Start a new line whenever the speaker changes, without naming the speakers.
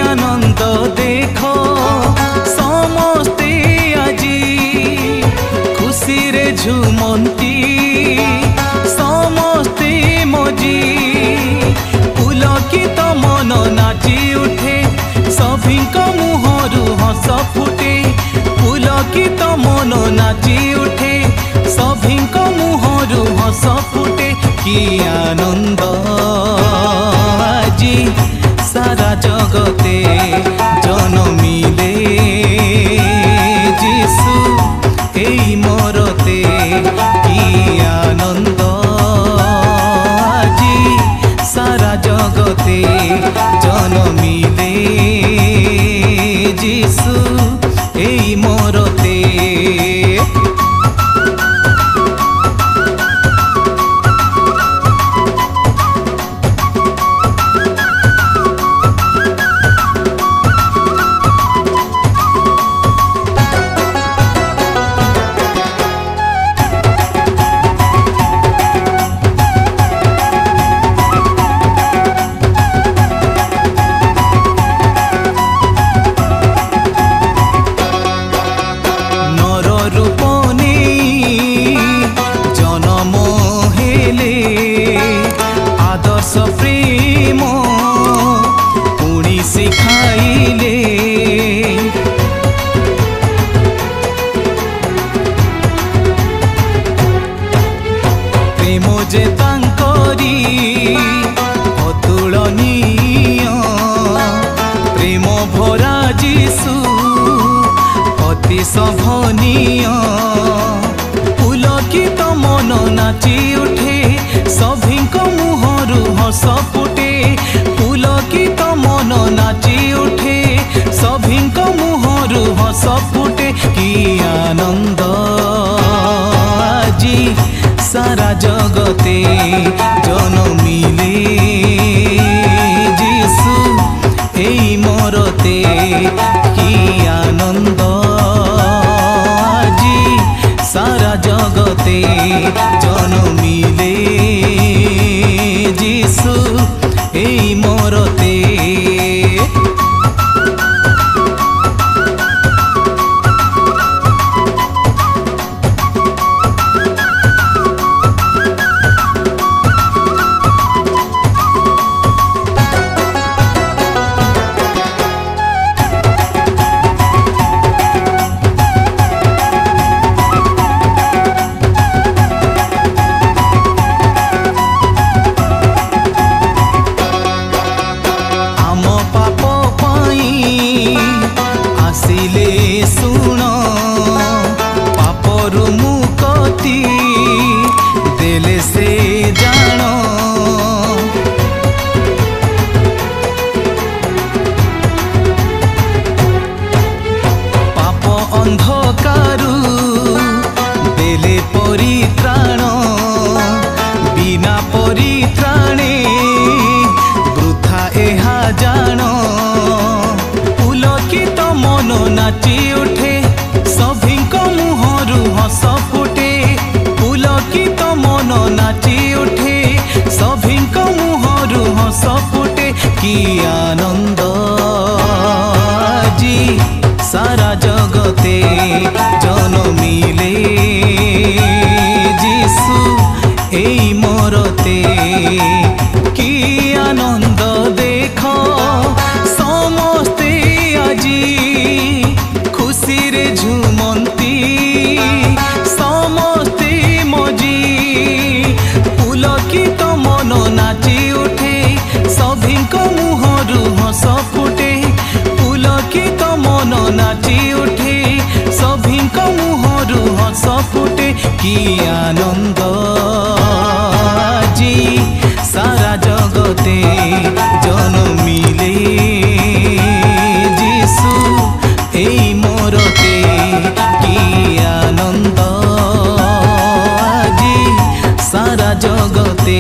आनंद देखो समस्ते आजी खुशी रे झुमंती समस्ते मजी पुलकित मन नाची उठे सभिंक मुहरु हस फुटे पुलकित मन नाची उठे सभिंक मुहरु हस फुटे कि आनंद आजी सारा जगते जन्मिले जीशु एई मरते कि आनंद आजी सारा जगते जन्मिले जीशु एई मरते। प्रेम पुणी सिखाइले प्रेम जे तांकरी अतुलनीय प्रेम भरा जीशु अति सभनीय पुलकित मन नाची उठे सभिंक मुहरु हस फुटे पुलकित मन नाची उठे सभिंक मुहरु हस फुटे कि आनंद आजी सारा जगते जन्मिले जीशु एई मरते कि आनंद आजी सारा जगते जन्मिले जीशु एई मरते। आसिले सुन पापरु मुक्ति देले से जान पाप अंधकारु देले परित्राण बिना परित्राणे वृथा एहा जान पुलकित मन नाची उठे सभिंक मुहरु हस फुटे पुलकित मन नाची उठे सभिंक मुहरु हस फुटे कि आनंद आजी सारा जगते जन्मिले जीशु एई मरते कि आनंद देखो समस्ते आजी खुशी रे झुमंती समस्ते मजी पुलकित मन नाची उठे सभिंक मुहरु हस फुटे पुलकित मन नाची उठे सभिंक मुहरु हस फुटे कि आनंद आजी सारा जगते जन्मिले जीशु एई मरते कि आनंद आजी सारा जगते